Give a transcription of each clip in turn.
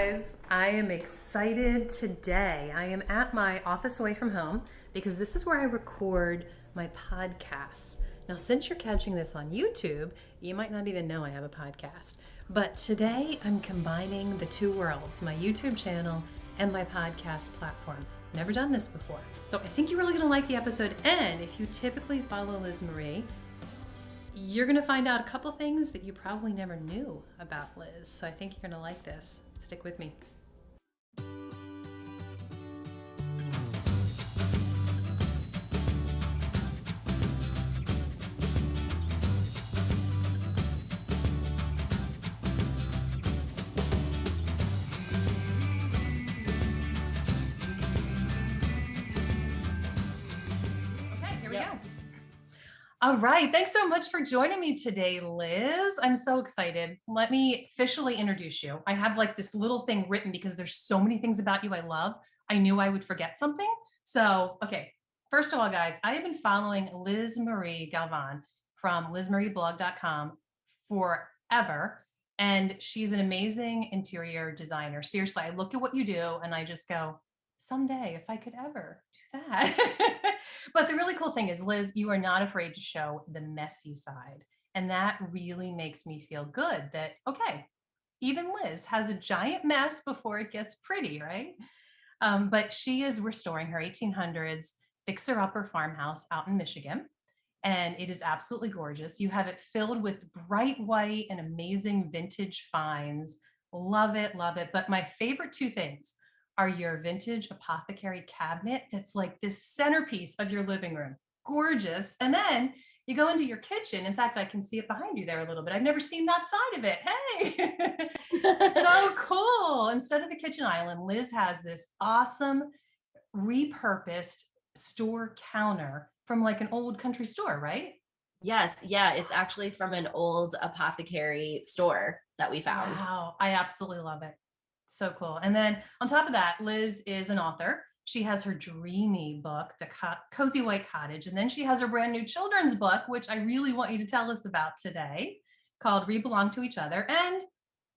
guys. I am excited today. I am at my office away from home because this is where I record my podcasts. Now, since you're catching this on YouTube, you might not even know I have a podcast. But today I'm combining the two worlds, my YouTube channel and my podcast platform. Never done this before. So I think you're really going to like the episode. And if you typically follow Liz Marie, you're going to find out a couple things that you probably never knew about Liz. So I think you're going to like this. Stick with me. Okay, here we go. All right. Thanks so much for joining me today, Liz. I'm so excited. Let me officially introduce you. I have like this little thing written because there's so many things about you I love. I knew I would forget something. So, okay. First of all, guys, I have been following Liz Marie Galvan from lizmarieblog.com forever. And she's an amazing interior designer. Seriously, I look at what you do and I just go, someday, if I could ever do that. But the really cool thing is, Liz, you are not afraid to show the messy side. And that really makes me feel good that, okay, even Liz has a giant mess before it gets pretty, right? But she is restoring her 1800s fixer-upper farmhouse out in Michigan. And it is absolutely gorgeous. You have it filled with bright white and amazing vintage finds. Love it, love it. But my favorite two things are your vintage apothecary cabinet that's like this centerpiece of your living room. Gorgeous. And then you go into your kitchen. In fact, I can see it behind you there a little bit. I've never seen that side of it. Hey, so cool. Instead of a kitchen island, Liz has this awesome repurposed store counter from like an old country store, right? Yes, yeah, it's actually from an old apothecary store that we found. Wow, I absolutely love it. So cool. And then on top of that, Liz is an author. She has her dreamy book, The Cozy White Cottage. And then she has her brand new children's book, which I really want you to tell us about today, called We Belong to Each Other. And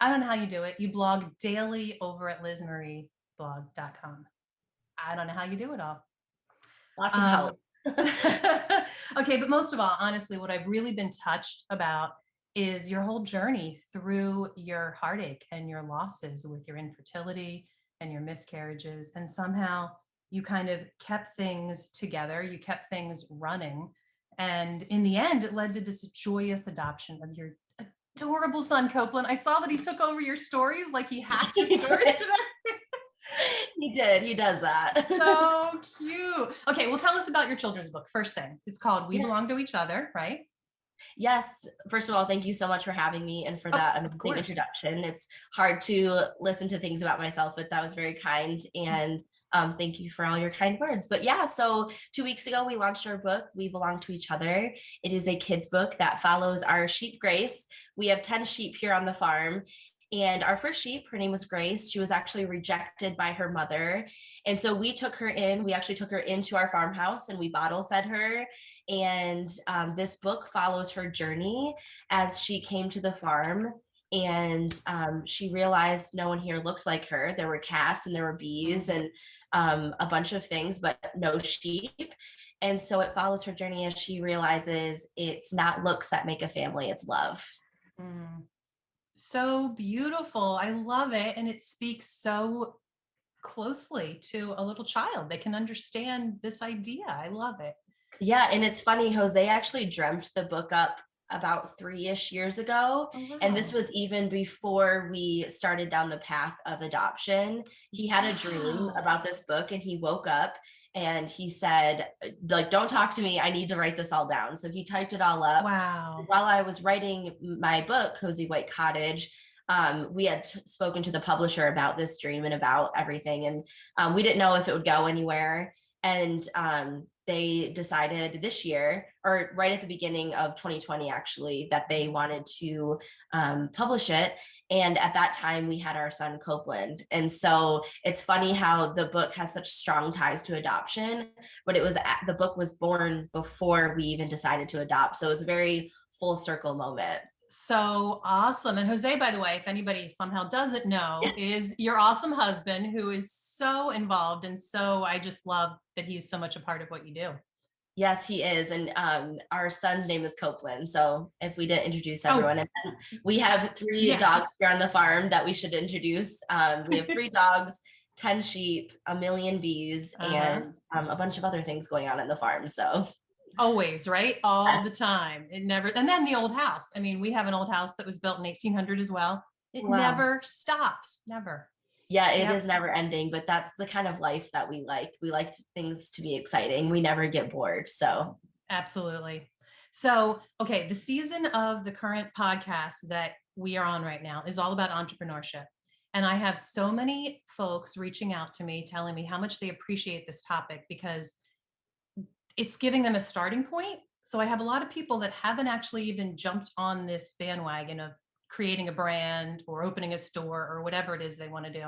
I don't know how you do it. You blog daily over at lizmarieblog.com. I don't know how you do it all. Lots of help. Okay, but most of all, honestly, what I've really been touched about is your whole journey through your heartache and your losses with your infertility and your miscarriages. And somehow you kind of kept things together, you kept things running. And in the end, it led to this joyous adoption of your adorable son, Copeland. I saw that he took over your stories, like he hacked your stories today. He did. He does that. So cute. Okay, well, tell us about your children's book. First thing, it's called We Belong to Each Other, right? Yes. First of all, thank you so much for having me and for that amazing introduction. It's hard to listen to things about myself, but that was very kind. And thank you for all your kind words. But yeah, so 2 weeks ago, we launched our book, We Belong to Each Other. It is a kid's book that follows our sheep, Grace. We have 10 sheep here on the farm. And our first sheep, her name was Grace. She was actually rejected by her mother. And so we took her in. We actually took her into our farmhouse and we bottle fed her. And this book follows her journey as she came to the farm. And she realized no one here looked like her. There were cats and there were bees and a bunch of things, but no sheep. And so it follows her journey as she realizes it's not looks that make a family, it's love. Mm. So beautiful. I love it. And it speaks so closely to a little child. They can understand this idea. I love it. Yeah. And it's funny, Jose actually dreamt the book up about 3-ish years ago. Oh, wow. And this was even before we started down the path of adoption. He had a dream about this book and he woke up and he said, like, don't talk to me. I need to write this all down. So he typed it all up. Wow. While I was writing my book, Cozy White Cottage, we had spoken to the publisher about this dream and about everything. And we didn't know if it would go anywhere. And they decided this year, or right at the beginning of 2020, actually, that they wanted to publish it. And at that time, we had our son, Copeland. And so it's funny how the book has such strong ties to adoption, but the book was born before we even decided to adopt. So it was a very full circle moment. So awesome. And Jose, by the way, if anybody somehow doesn't know, is your awesome husband who is so involved. And so I just love that he's so much a part of what you do. Yes, he is. And our son's name is Copeland. So if we didn't introduce everyone, and then we have 3 dogs here on the farm that we should introduce. We have 3 dogs, 10 sheep, a million bees, and a bunch of other things going on in the farm. So always, right? All the time. It never, and then the old house. I mean, we have an old house that was built in 1800 as well. It never stops, never. Yeah, it is never ending, but that's the kind of life that we like. We like things to be exciting. We never get bored. So absolutely. So, okay, the season of the current podcast that we are on right now is all about entrepreneurship. And I have so many folks reaching out to me, telling me how much they appreciate this topic because it's giving them a starting point. So I have a lot of people that haven't actually even jumped on this bandwagon of creating a brand or opening a store or whatever it is they want to do.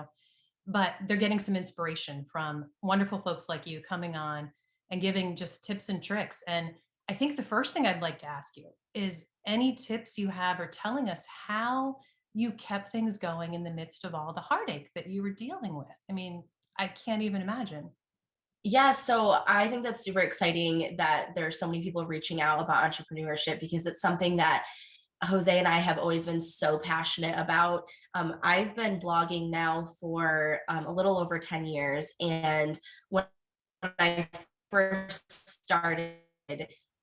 But they're getting some inspiration from wonderful folks like you coming on and giving just tips and tricks. And I think the first thing I'd like to ask you is any tips you have or telling us how you kept things going in the midst of all the heartache that you were dealing with. I mean, I can't even imagine. Yeah, so I think that's super exciting that there's so many people reaching out about entrepreneurship because it's something that Jose and I have always been so passionate about. I've been blogging now for a little over 10 years. And when I first started,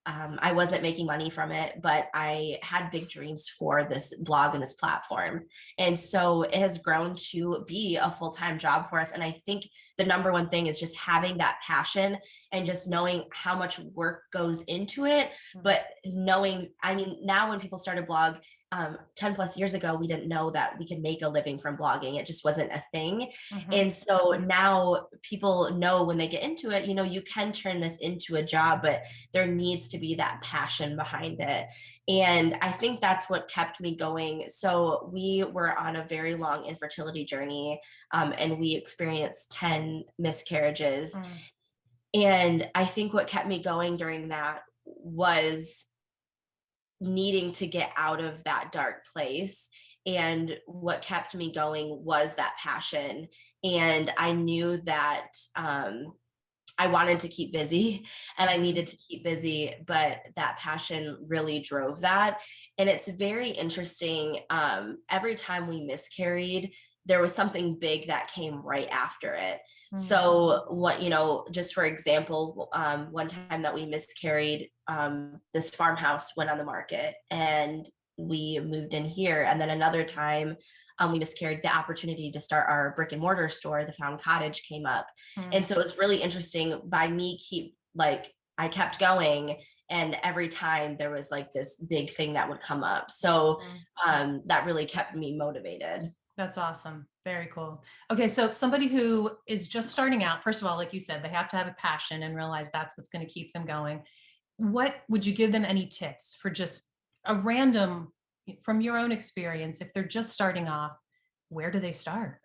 I wasn't making money from it, but I had big dreams for this blog and this platform. And so it has grown to be a full-time job for us. And I think the number one thing is just having that passion and just knowing how much work goes into it. But knowing, I mean, now when people start a blog, 10 plus years ago, we didn't know that we could make a living from blogging. It just wasn't a thing. And so now people know when they get into it, you know, you can turn this into a job, but there needs to be that passion behind it. And I think that's what kept me going. So we were on a very long infertility journey, and we experienced 10 miscarriages. And I think what kept me going during that was needing to get out of that dark place. And what kept me going was that passion. And I knew that I wanted to keep busy and I needed to keep busy, but that passion really drove that. And it's very interesting. Every time we miscarried, there was something big that came right after it. So what, you know, just for example, one time that we miscarried, this farmhouse went on the market and we moved in here. And then another time we miscarried, the opportunity to start our brick and mortar store, the Found Cottage, came up. And so it was really interesting by me I kept going. And every time there was like this big thing that would come up. So that really kept me motivated. That's awesome. Very cool. Okay. So somebody who is just starting out, first of all, like you said, they have to have a passion and realize that's what's going to keep them going. What would you give them any tips for just a random, from your own experience, if they're just starting off, where do they start?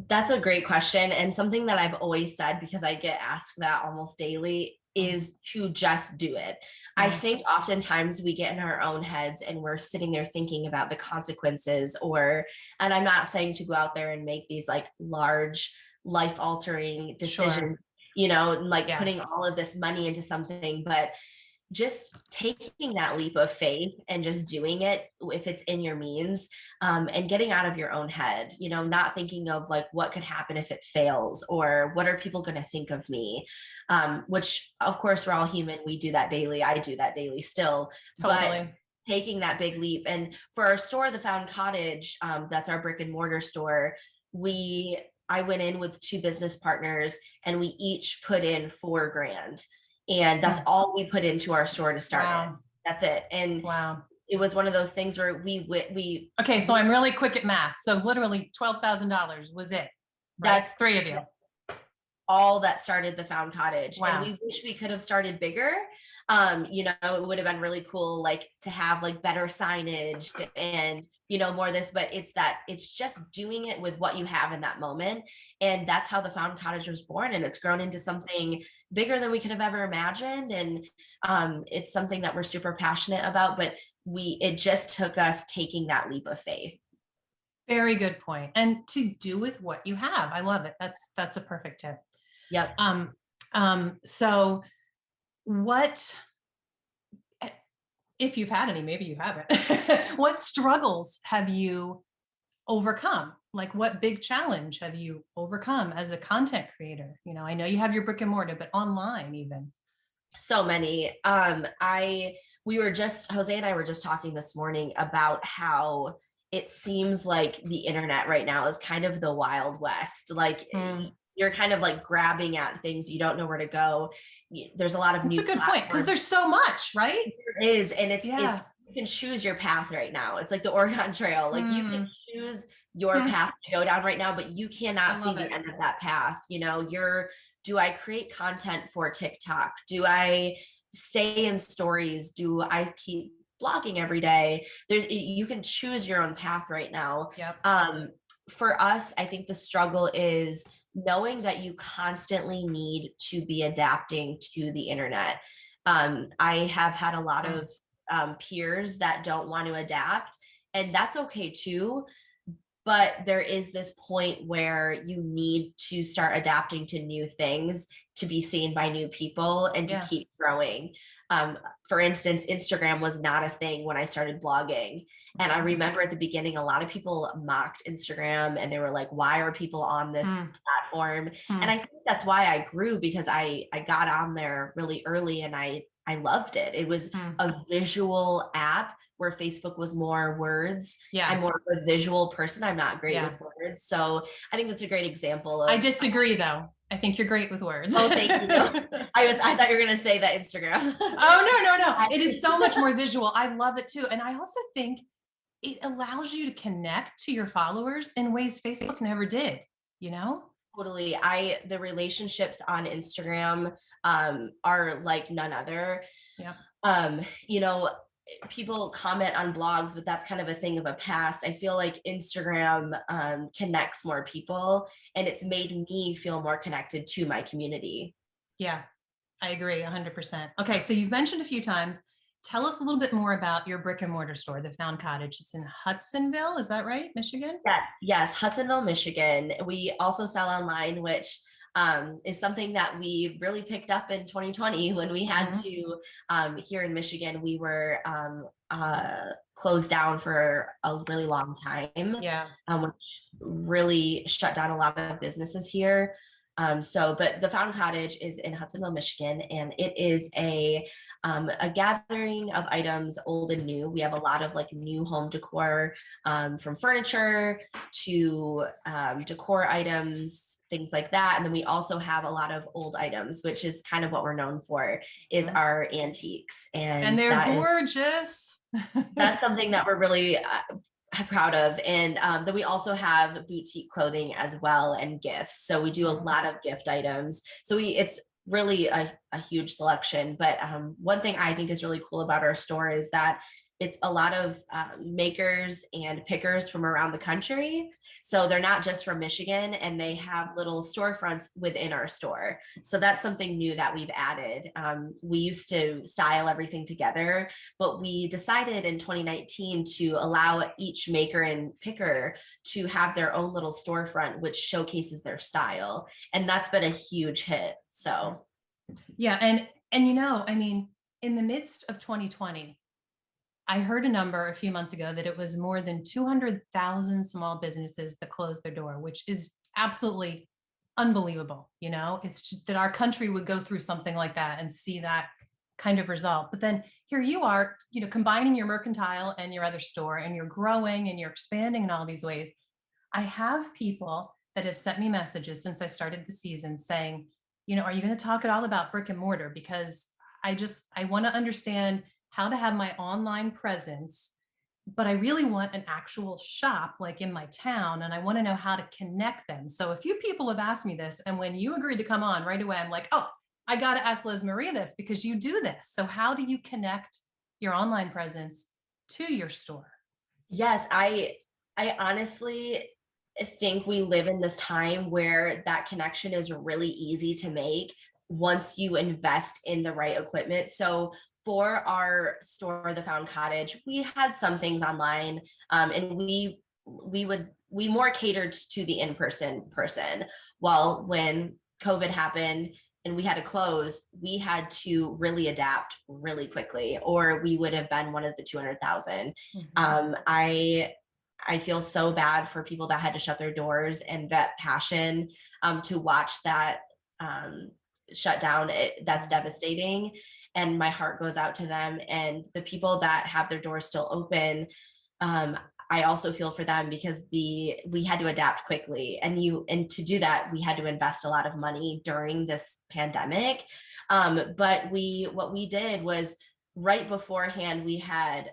That's a great question. And something that I've always said, because I get asked that almost daily, is to just do it. I think oftentimes we get in our own heads and we're sitting there thinking about the consequences, and I'm not saying to go out there and make these like large life altering decisions, you know, like putting all of this money into something, but just taking that leap of faith and just doing it if it's in your means, and getting out of your own head, you know, not thinking of like what could happen if it fails or what are people going to think of me, which of course we're all human. We do that daily. I do that daily still. Totally. But taking that big leap. And for our store, the Found Cottage, that's our brick and mortar store, I went in with 2 business partners and we each put in $4,000. And that's all we put into our store to start it. That's it. And it was one of those things where we okay, so I'm really quick at math. So literally $12,000 was it. Right? That's 3 of you. all that started the Found Cottage. Wow. And we wish we could have started bigger. You know, it would have been really cool, like to have like better signage and, you know, more of this, but it's just doing it with what you have in that moment. And that's how the Found Cottage was born. And it's grown into something bigger than we could have ever imagined. And it's something that we're super passionate about, but it just took us taking that leap of faith. Very good point. And to do with what you have. I love it. That's a perfect tip. Yep. So what, if you've had any, maybe you haven't, what struggles have you overcome? Like what big challenge have you overcome as a content creator? You know, I know you have your brick and mortar, but online even. So many. Jose and I were just talking this morning about how it seems like the internet right now is kind of the Wild West. Like you're kind of like grabbing at things, you don't know where to go. There's a lot of That's new a good point, because there's so much, right? There is, and it's you can choose your path right now. It's like the Oregon Trail. Like you can choose your path to go down right now, but you cannot see the end of that path. You know, do I create content for TikTok? Do I stay in stories? Do I keep blogging every day? You can choose your own path right now. Yep. For us, I think the struggle is knowing that you constantly need to be adapting to the internet. I have had a lot of peers that don't want to adapt, and that's okay too. But there is this point where you need to start adapting to new things to be seen by new people and to keep growing. For instance, Instagram was not a thing when I started blogging. And I remember at the beginning, a lot of people mocked Instagram and they were like, why are people on this platform? And I think that's why I grew, because I got on there really early and I loved it. It was a visual app where Facebook was more words. Yeah. I'm more of a visual person. I'm not great with words. So I think that's a great example of. I disagree though. I think you're great with words. Oh, thank you. I thought you were going to say that Instagram. Oh, no. It is so much more visual. I love it too. And I also think it allows you to connect to your followers in ways Facebook never did, you know? Totally. The relationships on Instagram are like none other. Yeah. You know, people comment on blogs, but that's kind of a thing of a past. I feel like Instagram connects more people, and it's made me feel more connected to my community. Yeah, I agree 100%. Okay, so you've mentioned a few times. Tell us a little bit more about your brick and mortar store, the Found Cottage. It's in Hudsonville, is that right, Michigan? Yeah, yes, Hudsonville, Michigan. We also sell online, which is something that we really picked up in 2020 when we had to, here in Michigan, we were closed down for a really long time, which really shut down a lot of businesses here. But the Found Cottage is in Hudsonville, Michigan, and it is a gathering of items, old and new. We have a lot of like new home decor, from furniture to decor items, things like that. And then we also have a lot of old items, which is kind of what we're known for, is our antiques. And they're gorgeous. That's something that we're really proud of. And then we also have boutique clothing as well, and gifts. So we do a lot of gift items. So it's really a huge selection. But one thing I think is really cool about our store is that it's a lot of makers and pickers from around the country. So they're not just from Michigan, and they have little storefronts within our store. So that's something new that we've added. We used to style everything together, but we decided in 2019 to allow each maker and picker to have their own little storefront, which showcases their style. And that's been a huge hit. So. Yeah. And you know, I mean, in the midst of 2020, I heard a number a few months ago that it was more than 200,000 small businesses that closed their door, which is absolutely unbelievable. You know, it's just that our country would go through something like that and see that kind of result. But then here you are, you know, combining your mercantile and your other store, and you're growing and you're expanding in all these ways. I have people that have sent me messages since I started the season saying, you know, are you going to talk at all about brick and mortar? Because I want to understand how to have my online presence but I really want an actual shop like in my town, and I want to know how to connect them. So a few people have asked me this, and when you agreed to come on right away, I'm like, oh, I got to ask Liz Marie this because you do this. So how do you connect your online presence to your store? Yes, I honestly think we live in this time where that connection is really easy to make once you invest in the right equipment. So for our store, the Found Cottage, we had some things online, and we more catered to the in-person person. Well, when COVID happened and we had to close, we had to really adapt really quickly, or we would have been one of the 200,000. Mhm. I feel so bad for people that had to shut their doors, and that passion, to watch that, um, shut down. That's Yeah. devastating, and my heart goes out to them. And the people that have their doors still open, um, I also feel for them because we had to adapt quickly, and to do that we had to invest a lot of money during this pandemic. But what we did was, right beforehand, we had,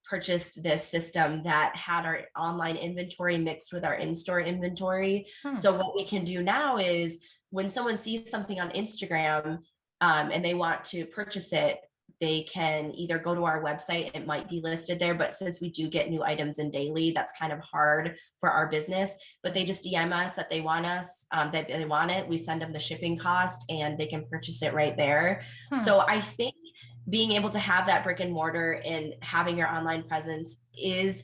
purchased this system that had our online inventory mixed with our in-store inventory. Hmm. So what we can do now is, when someone sees something on Instagram, and they want to purchase it, they can either go to our website, it might be listed there, but since we do get new items in daily, that's kind of hard for our business. But they just DM us that they want that they want it. We send them the shipping cost and they can purchase it right there. Hmm. So I think being able to have that brick and mortar and having your online presence is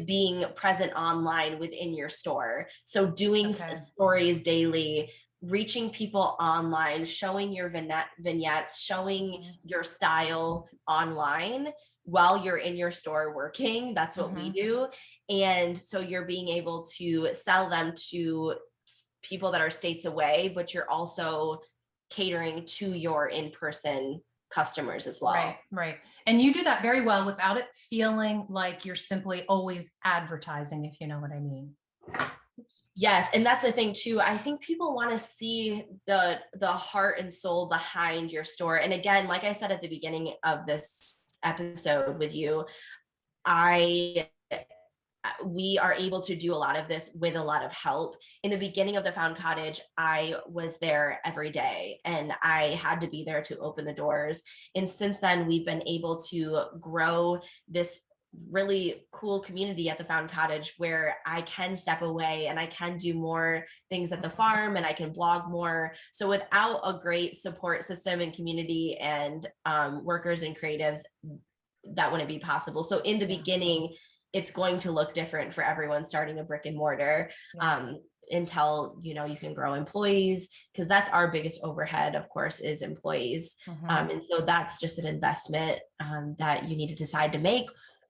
being present online within your store. So doing Okay. stories daily, reaching people online, showing your vignettes, showing Mhm. your style online while you're in your store working. That's what we Mhm. do. And so you're being able to sell them to people that are states away, but you're also catering to your in-person customers as Right, well. right. And you do that very well without it feeling like you're simply always advertising, if you know what I mean. Oops. Yes, and that's the thing too. I think people want to see the heart and soul behind your store. And again, like I said at the beginning of this episode with you, I we are able to do a lot of this with a lot of help. In the beginning of the Found Cottage, I was there every day and I had to be there to open the doors. And since then, we've been able to grow this really cool community at the Found Cottage where I can step away and I can do more things at the Mhm. farm and I can blog more. So without a great support system and community and, workers and creatives, that wouldn't be possible. So in the Yeah, beginning, it's going to look different for everyone starting a brick and mortar, yeah. until you can grow employees, because that's our biggest overhead, of course, is employees. Mhm. And so that's just an investment, that you need to decide to make.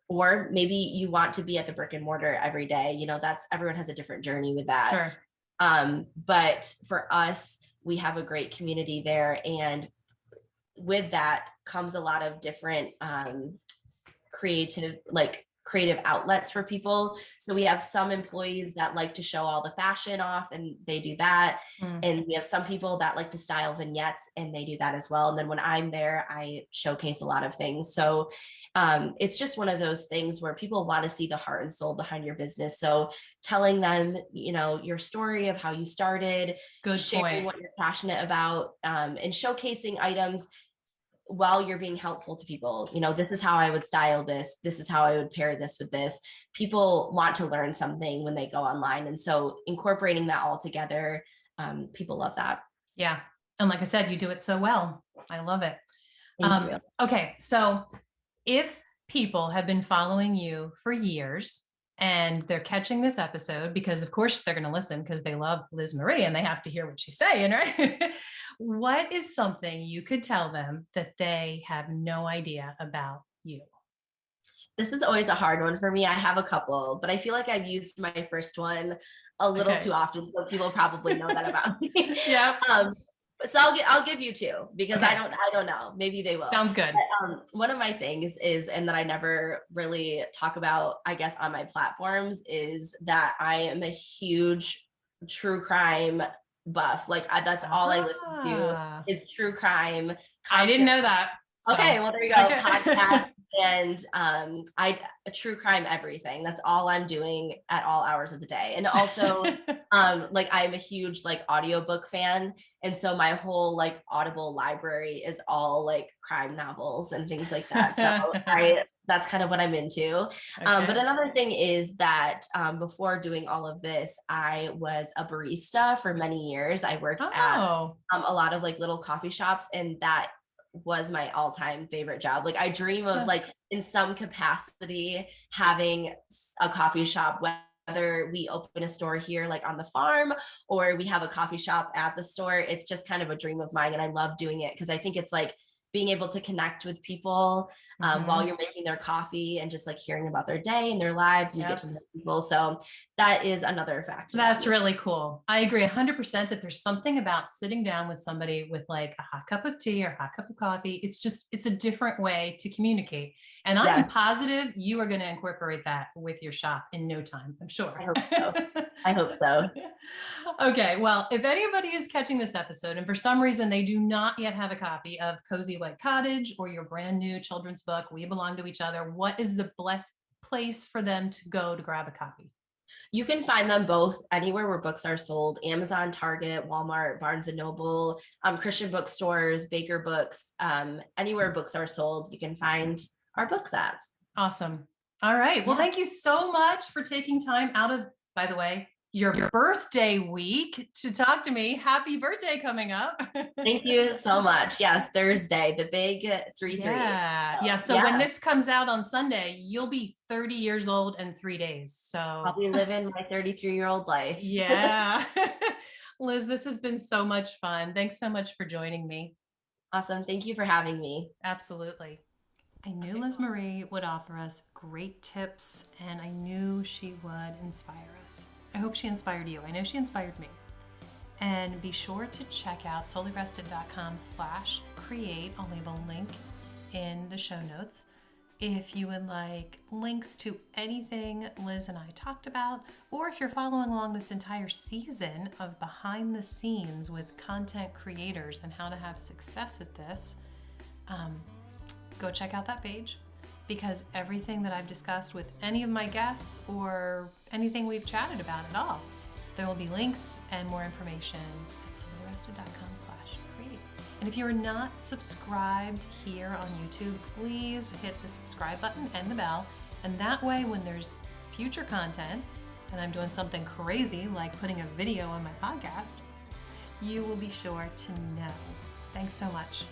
Or maybe you want to be at the brick and mortar every day. That's everyone has a different journey with that. Sure. But for us, we have a great community there, and with that comes a lot of different, creative outlets for people. So we have some employees that like to show all the fashion off and they do that. Mm. And we have some people that like to style vignettes and they do that as well. And then when I'm there, I showcase a lot of things. So, it's just one of those things where people want to see the heart and soul behind your business. So telling them, your story of how you started, Good sharing point. what you're passionate about, and showcasing items while you're being helpful to people. This is how I would style this. This is how I would pair this with this. People want to learn something when they go online. And so incorporating that all together, people love that. Yeah. And like I said, you do it so well. I love it. Thank you. Okay. So if people have been following you for years and they're catching this episode, because of course they're going to listen because they love Liz Marie and they have to hear what she's saying, right? What is something you could tell them that they have no idea about you? This is always a hard one for me. I have a couple, but I feel like I've used my first one a little too Okay. often, so people probably know that about me. Yep. um, so I'll give you two because I Okay. don't know. Maybe they will. Sounds good. One of my things is, and that I never really talk about, I guess, on my platforms, is that I am a huge true crime buff. Like that's all I listen to Ah, is true crime I didn't constant. know that. So, Okay, well there you go. okay. Podcast, And I true crime everything. That's all I'm doing at all hours of the day. And also like I'm a huge like audiobook fan. And so my whole like Audible library is all like crime novels and things like that. So that's kind of what I'm into. But Okay. another thing is that before doing all of this, I was a barista for many years. I worked at Oh, a lot of like little coffee shops, and that was my all-time favorite job. Like I dream of huh. like in some capacity having a coffee shop, whether we open a store here like on the farm or we have a coffee shop at the store. It's just kind of a dream of mine, and I love doing it because I think it's like being able to connect with people while Mhm. you're making their coffee and just like hearing about their day and their lives, and you get Yep. to know people. So that is another factor that That's really. really cool. I agree 100% that there's something about sitting down with somebody with like a hot cup of tea or a hot cup of coffee. It's a different way to communicate. And I am Yeah, positive you are going to incorporate that with your shop in no time, I'm I sure. hope so. I hope so. Okay, well, if anybody is catching this episode and for some reason they do not yet have a copy of Cozy White Cottage or your brand new children's book, We Belong to Each Other, what is the best place for them to go to grab a copy? You can find them both anywhere where books are sold: Amazon, Target, Walmart, Barnes and Noble, Christian bookstores, Baker Books, anywhere books are sold, you can find our books at. Awesome. All right. Well, Yeah. thank you so much for taking time out of, by the way, your birthday week to talk to me. Happy birthday coming up. Thank you so much. Yes, Thursday, the big 3-3. Yeah. Yeah. So, So when yeah, this comes out on Sunday, you'll be 30 years old and 3 days. I'll So be living my 33-year-old life. yeah. Liz, this has been so much fun. Thanks so much for joining me. Awesome. Thank you for having me. Absolutely. I knew Okay. Liz Marie would offer us great tips, and I knew she would inspire us. I hope she inspired you. I know she inspired me. And be sure to check out soullyrested.com/create. I'll leave a link in the show notes. If you would like links to anything Liz and I talked about, or if you're following along this entire season of behind the scenes with content creators and how to have success at this, go check out that page, because everything that I've discussed with any of my guests or anything we've chatted about at all, there will be links and more information at soullyrested.com/create. And if you are not subscribed here on YouTube, please hit the subscribe button and the bell. And that way, when there's future content and I'm doing something crazy like putting a video on my podcast, you will be sure to know. Thanks so much.